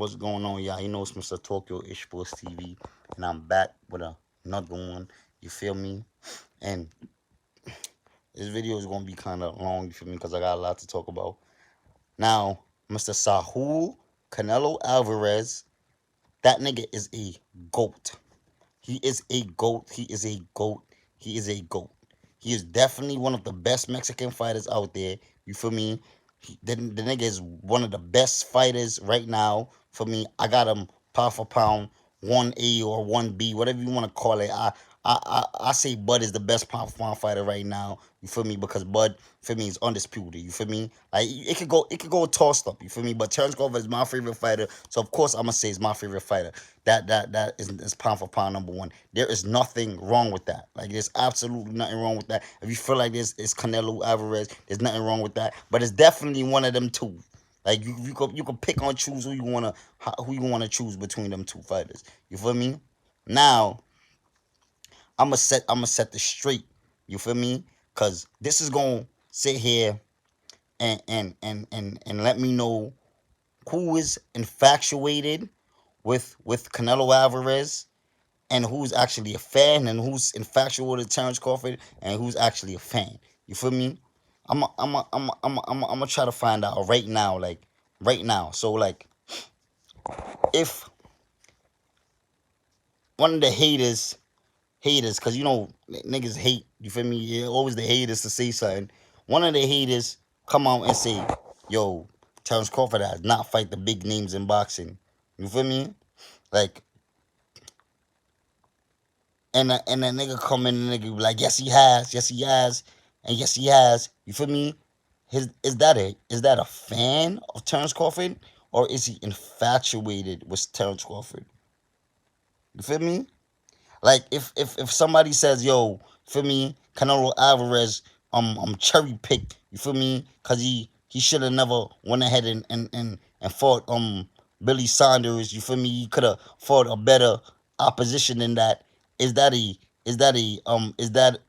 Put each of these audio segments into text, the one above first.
What's going on, y'all? You know it's Mr. Tokyo Ish Sports TV, and I'm back with another one. You feel me? And this video is gonna be kind of long. You feel me? Because I got a lot to talk about. Now, Mr. Saul Canelo Alvarez, that nigga is a goat. He is a goat. He is a goat. He is a goat. He is definitely one of the best Mexican fighters out there. You feel me? The nigga is one of the best fighters right now. For me, I got him pound for pound, 1A or 1B, whatever you want to call it. I say Bud is the best pound for pound fighter right now. You feel me? Because Bud, for me, is undisputed. You feel me? Like it could go tossed up. You feel me? But Terrence Crawford is my favorite fighter, so of course I'm gonna say it's my favorite fighter. That is pound for pound number one. There is nothing wrong with that. Like there's absolutely nothing wrong with that. If you feel like this is Canelo Alvarez, there's nothing wrong with that. But it's definitely one of them two. Like you could pick and choose who you wanna choose between them two fighters. You feel me? Now I'm gonna set this straight. You feel me? Cause this is gonna sit here and let me know who is infatuated with Canelo Alvarez and who's actually a fan and who's infatuated with Terrence Crawford and who's actually a fan. You feel me? I'm gonna try to find out right now, like right now. So like, if one of the haters, cause niggas hate. You feel me? Yeah, always the haters to say something. One of the haters come out and say, "Yo, Terrence Crawford has not fight the big names in boxing." You feel me? Like, and that nigga come in and nigga be like, yes he has, and yes he has. You feel me? Is that a fan of Terrence Crawford, or is he infatuated with Terrence Crawford? You feel me? Like if somebody says, yo, feel me, Canelo Alvarez, cherry picked, you feel me, cause he should have never went ahead and fought Billy Saunders, you feel me, he could have fought a better opposition than that. Is that a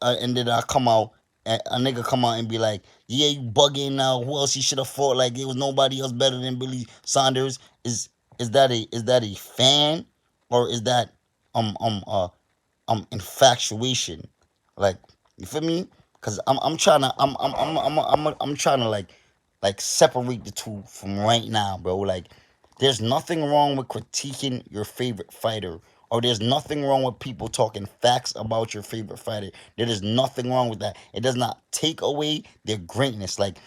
and then I come out, a nigga come out and be like, yeah, you bugging now. Who else he should have fought? Like there was nobody else better than Billy Saunders. Is that a fan, or is that infatuation? Like, you feel me? Cause I'm trying to I'm trying to like separate the two from right now, bro. Like, there's nothing wrong with critiquing your favorite fighter, or there's nothing wrong with people talking facts about your favorite fighter. There is nothing wrong with that. It does not take away their greatness. Like,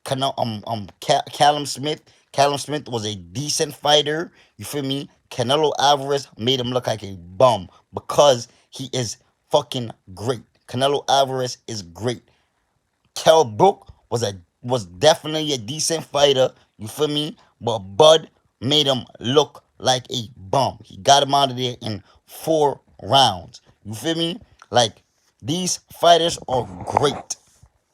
Callum Smith. Callum Smith was a decent fighter. You feel me? Canelo Alvarez made him look like a bum because he is fucking great. Canelo Alvarez is great. Kell Brook was definitely a decent fighter. You feel me? But Bud made him look like a bum. He got him out of there in 4 rounds. You feel me? Like, these fighters are great.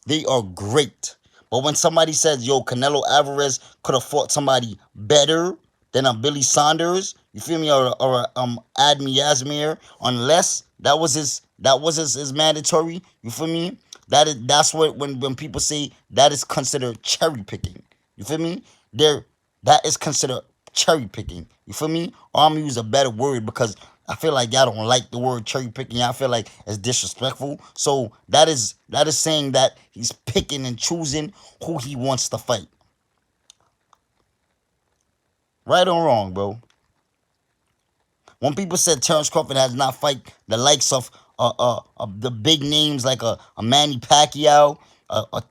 They are great. But when somebody says, yo, Canelo Alvarez could have fought somebody better than a Billy Saunders, you feel me, or Admi Yasmir, unless that was his mandatory, you feel me? That's what when people say that is considered cherry picking. You feel me? That is considered cherry picking. You feel me? Or I'm gonna use a better word because I feel like y'all don't like the word cherry picking. I feel like it's disrespectful. So that is saying that he's picking and choosing who he wants to fight. Right or wrong, bro? When people said Terrence Crawford has not fight the likes of the big names like a Manny Pacquiao, a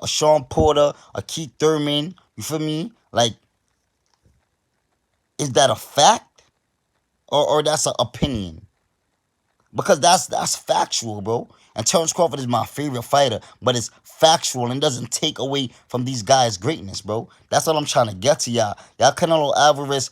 Sean Porter, a Keith Thurman, you feel me? Like, is that a fact, or that's an opinion? Because that's factual, bro. And Terrence Crawford is my favorite fighter, but it's factual and doesn't take away from these guys' greatness, bro. That's what I'm trying to get to y'all. Y'all Canelo Alvarez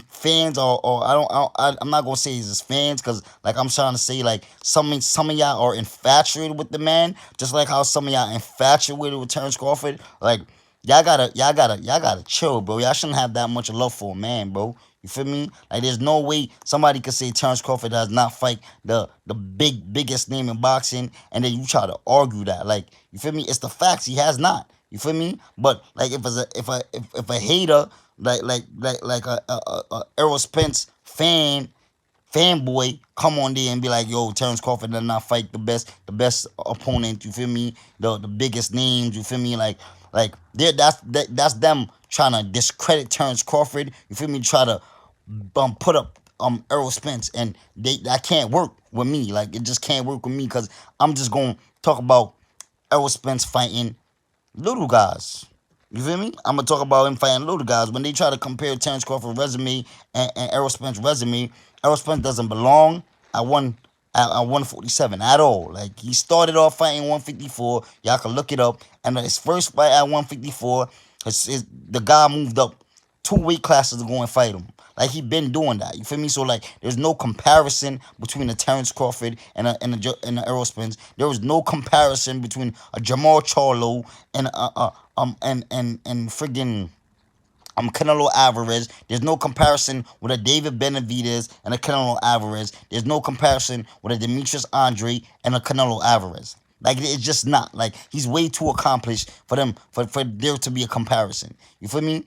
fans, or I'm not gonna say he's his fans, because like I'm trying to say, like, some of y'all are infatuated with the man, just like how some of y'all infatuated with Terrence Crawford. Like, y'all gotta chill, bro. Y'all shouldn't have that much love for a man, bro. You feel me? Like, there's no way somebody could say Terrence Crawford does not fight the biggest name in boxing, and then you try to argue that. Like, you feel me? It's the facts. He has not. You feel me? But like, if a hater like a Errol Spence fanboy come on there and be like, yo, Terrence Crawford did not fight the best opponent, you feel me? The biggest names, you feel me? Like that's them trying to discredit Terrence Crawford, you feel me? Try to put up Errol Spence, and that can't work with me. Like, it just can't work with me, because I'm just gonna talk about Errol Spence fighting little guys. You feel me? I'm gonna talk about him fighting little guys. When they try to compare Terrence Crawford's resume and Errol Spence's resume, Errol Spence doesn't belong at 147 at all. Like, he started off fighting 154. Y'all can look it up. And his first fight at 154, the guy moved up 2 weight classes to go and fight him. Like, he been doing that. You feel me? So, like, there's no comparison between a Terrence Crawford and a Errol Spence. There was no comparison between a Jamal Charlo and friggin' Canelo Alvarez. There's no comparison with a David Benavidez and a Canelo Alvarez. There's no comparison with a Demetrius Andre and a Canelo Alvarez. Like, it's just not. Like, he's way too accomplished for there to be a comparison. You feel me?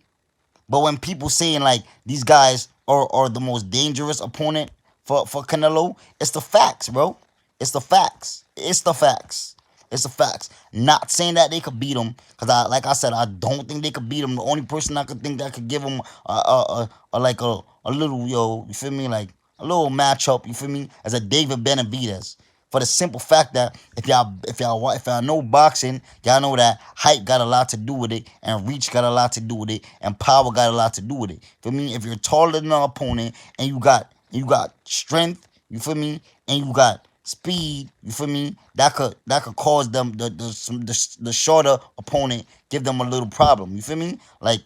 But when people saying like these guys are the most dangerous opponent for Canelo, it's the facts, bro. It's the facts. It's the facts. It's the facts. Not saying that they could beat him, because like I said, I don't think they could beat him. The only person I could think that could give him a little, yo, you feel me, like a little matchup, you feel me, as a David Benavidez. For the simple fact that if y'all know boxing, y'all know that height got a lot to do with it, and reach got a lot to do with it, and power got a lot to do with it. Feel me? If you're taller than an opponent, and you got strength, you feel me, and you got speed, you feel me, that could cause them the shorter opponent, give them a little problem. You feel me? Like,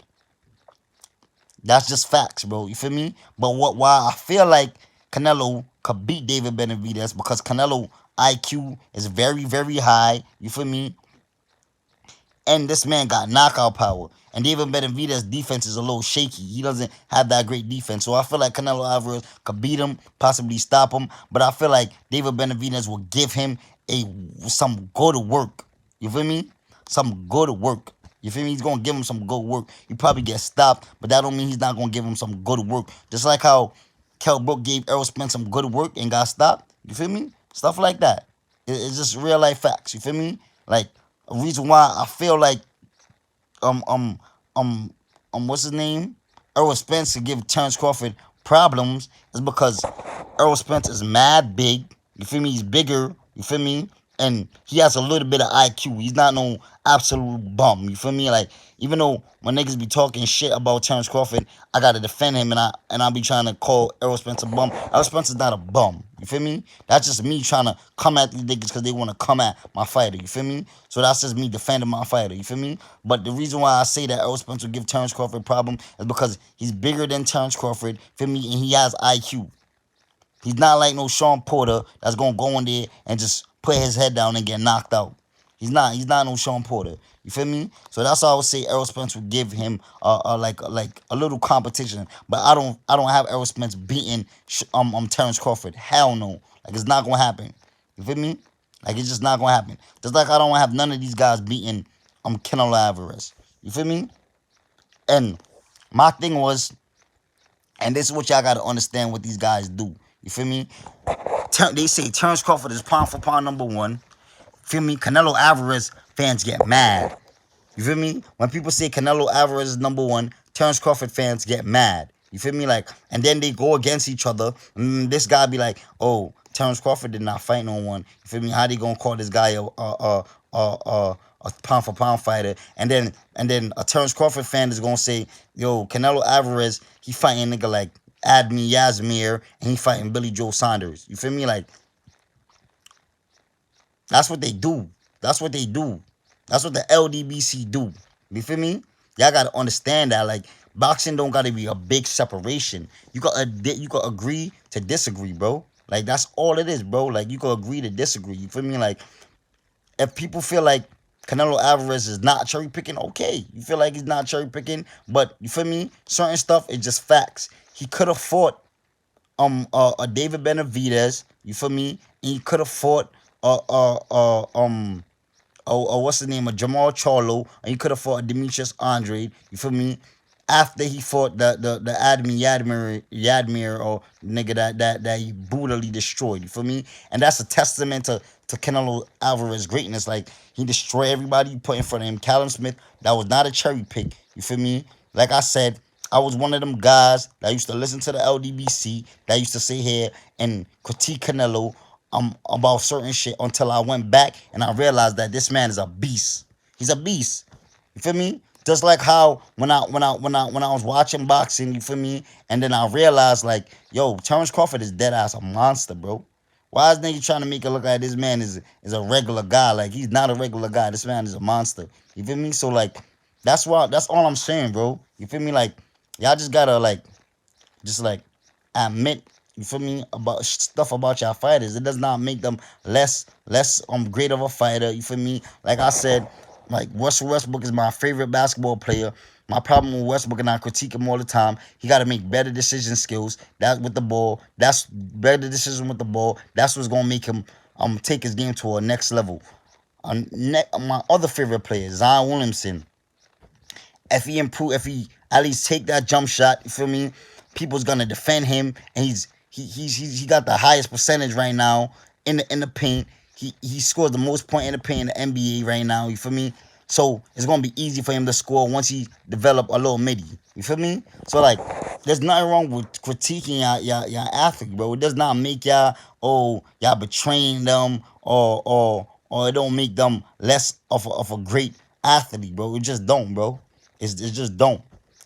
that's just facts, bro. You feel me? But why I feel like Canelo could beat David Benavidez, because Canelo IQ is very, very high. You feel me? And this man got knockout power. And David Benavidez's defense is a little shaky. He doesn't have that great defense. So I feel like Canelo Alvarez could beat him, possibly stop him. But I feel like David Benavidez will give him some good work. You feel me? Some good work. You feel me? He's gonna give him some good work. He probably get stopped, but that don't mean he's not gonna give him some good work. Just like how Kell Brook gave Errol Spence some good work and got stopped. You feel me? Stuff like that. It's just real life facts. You feel me? Like, a reason why I feel like um um um what's his name? Errol Spence to give Terrence Crawford problems is because Errol Spence is mad big. You feel me? He's bigger. You feel me? And he has a little bit of IQ. He's not no absolute bum. You feel me? Like, even though when niggas be talking shit about Terrence Crawford, I gotta defend him, and I be trying to call Errol Spence a bum. Errol Spence is not a bum. You feel me? That's just me trying to come at these niggas because they want to come at my fighter. You feel me? So that's just me defending my fighter. You feel me? But the reason why I say that Errol Spence will give Terrence Crawford a problem is because he's bigger than Terrence Crawford. Feel me? And he has IQ. He's not like no Sean Porter that's gonna go in there and just put his head down and get knocked out. He's not no Sean Porter. You feel me? So that's why I would say Errol Spence would give him like a little competition. But I don't have Errol Spence beating Terrence Crawford. Hell no. Like, it's not gonna happen. You feel me? Like, it's just not gonna happen. Just like I don't have none of these guys beating Canelo Alvarez. You feel me? And my thing was, and this is what y'all gotta understand what these guys do. You feel me? They say Terrence Crawford is pound for pound number one. Feel me? Canelo Alvarez fans get mad. You feel me? When people say Canelo Alvarez is number one, Terrence Crawford fans get mad. You feel me? Like, and then they go against each other. And this guy be like, "Oh, Terrence Crawford did not fight no one." You feel me? How they gonna call this guy a pound for pound fighter? And then a Terrence Crawford fan is gonna say, "Yo, Canelo Alvarez, he fighting nigga like Admi Yasmir, and he fighting Billy Joe Saunders." You feel me? Like, that's what they do. That's what they do. That's what the LDBC do. You feel me? Y'all gotta understand that, like, boxing don't gotta be a big separation. You got agree to disagree, bro. Like, that's all it is, bro. Like, you can agree to disagree. You feel me? Like, if people feel like Canelo Alvarez is not cherry picking, okay. You feel like he's not cherry picking, but you feel me? Certain stuff is just facts. He could have fought a David Benavidez. You feel me? And he could have fought what's the name of Jamal Charlo, and you could have fought Demetrius Andre. You feel me? after he fought the Yadmir or nigga that he brutally destroyed. You feel me? And that's a testament to Canelo Alvarez greatness. Like he destroyed everybody he put in front of him. Callum Smith, that was not a cherry pick. You feel me? Like I said, I was one of them guys that used to listen to the LDBC that used to sit here and critique Canelo about certain shit until I went back and I realized that this man is a beast. He's a beast. You feel me? Just like how when I was watching boxing, you feel me? And then I realized like, yo, Terrence Crawford is dead ass a monster, bro. Why is nigga trying to make it look like this man is a regular guy? Like he's not a regular guy. This man is a monster. You feel me? So like that's all I'm saying, bro. You feel me? Like y'all just gotta like just like admit, you feel me, about stuff about your fighters. It does not make them less great of a fighter. You feel me? Like I said, like Russell Westbrook is my favorite basketball player. My problem with Westbrook, and I critique him all the time, he got to make better decision skills. That with the ball, that's better decision with the ball. That's what's gonna make him take his game to a next level. My other favorite player, Zion Williamson. If he improve, if he at least take that jump shot, you feel me? People's gonna defend him, and he got the highest percentage right now in the paint. He scores the most point in the paint in the NBA right now. You feel me? So it's gonna be easy for him to score once he develop a little midi. You feel me? So like, there's nothing wrong with critiquing your athlete, bro. It does not make y'all betraying them or it don't make them less of a great athlete, bro. It just don't, bro. It just don't.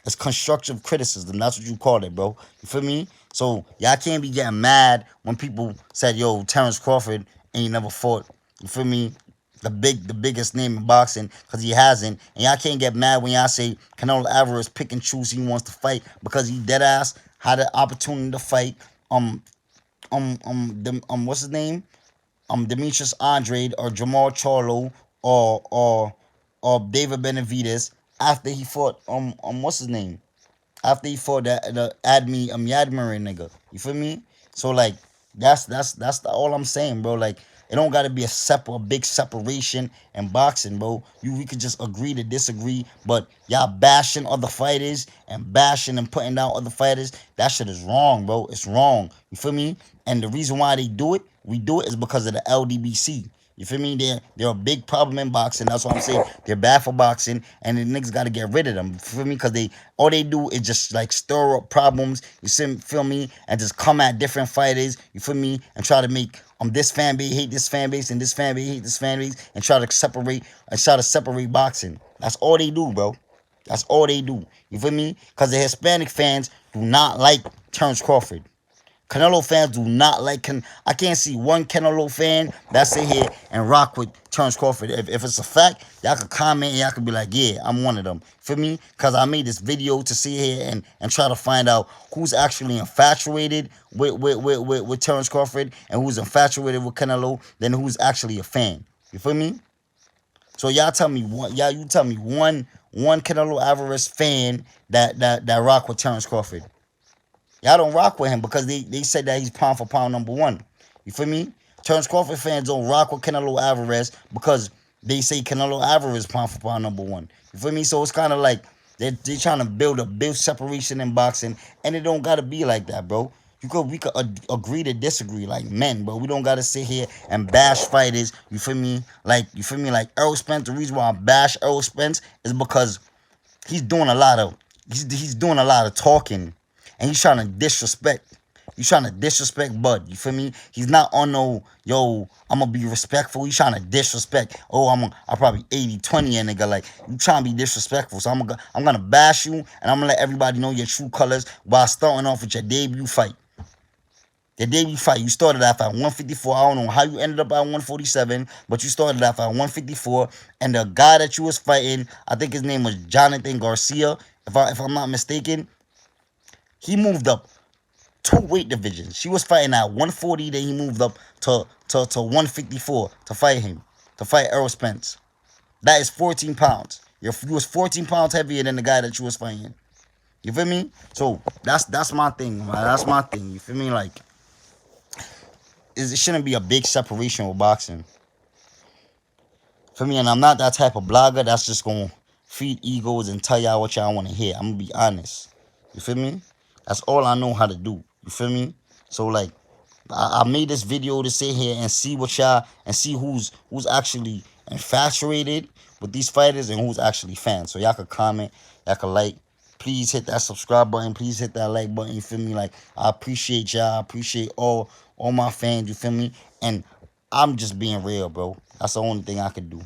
It's constructive criticism. That's what you call it, bro. You feel me? So y'all can't be getting mad when people said, "Yo, Terrence Crawford ain't never fought." You feel me? The biggest name in boxing, because he hasn't. And y'all can't get mad when y'all say Canelo Alvarez pick and choose who he wants to fight because he dead ass had the opportunity to fight what's his name? Demetrius Andrade or Jamal Charlo or David Benavidez after he fought what's his name? After he fought the Yadmir nigga. You feel me? So like all I'm saying, bro. Like it don't gotta be a big separation in boxing, bro. We could just agree to disagree, but y'all bashing other fighters and bashing and putting down other fighters, that shit is wrong, bro. It's wrong. You feel me? And the reason why we do it is because of the LDBC. You feel me? They're a big problem in boxing. That's what I'm saying. They're bad for boxing, and the niggas got to get rid of them. You feel me? Because all they do is just like stir up problems. Feel me? And just come at different fighters. You feel me? And try to make this fan base hate this fan base, and this fan base hate this fan base, and try to separate boxing. That's all they do, bro. That's all they do. You feel me? Because the Hispanic fans do not like Terrence Crawford. Canelo fans do not like I can't see one Canelo fan that sit here and rock with Terrence Crawford. If it's a fact, y'all could comment and y'all could be like, yeah, I'm one of them. Feel me? Because I made this video to sit here and try to find out who's actually infatuated with Terrence Crawford and who's infatuated with Canelo, then who's actually a fan. You feel me? So y'all tell me you tell me one Canelo Alvarez fan that rock with Terrence Crawford. Y'all don't rock with him because they said that he's pound for pound number one. You feel me? Terrence Crawford fans don't rock with Canelo Alvarez because they say Canelo Alvarez pound for pound number one. You feel me? So it's kind of like they're trying to build a big separation in boxing, and it don't gotta be like that, bro. We could agree to disagree like men, bro. We don't gotta sit here and bash fighters. You feel me? Like Errol Spence. The reason why I bash Errol Spence is because he's doing a lot of talking, and he's trying to disrespect. He's trying to disrespect Bud. You feel me? He's not on no, yo, I'm going to be respectful. He's trying to disrespect. Oh, I'll probably 80-20 a nigga. Like, you trying to be disrespectful. So I'm going to bash you, and I'm going to let everybody know your true colors while starting off with your debut fight. The debut fight, you started off at 154. I don't know how you ended up at 147, but you started off at 154. And the guy that you was fighting, I think his name was Jonathan Garcia, if I'm not mistaken, he moved up 2 weight divisions. She was fighting at 140, then he moved up to 154 to fight him, to fight Errol Spence. That is 14 pounds. You was 14 pounds heavier than the guy that you was fighting. You feel me? So that's my thing, man. That's my thing. You feel me? Like, it shouldn't be a big separation with boxing. For me, and I'm not that type of blogger that's just going to feed egos and tell y'all what y'all want to hear. I'm gonna be honest. You feel me? That's all I know how to do. You feel me? So like, I made this video to sit here and see what y'all and see who's actually infatuated with these fighters and who's actually fans. So y'all could comment, y'all could like. Please hit that subscribe button. Please hit that like button. You feel me? Like, I appreciate y'all. I appreciate all my fans. You feel me? And I'm just being real, bro. That's the only thing I could do.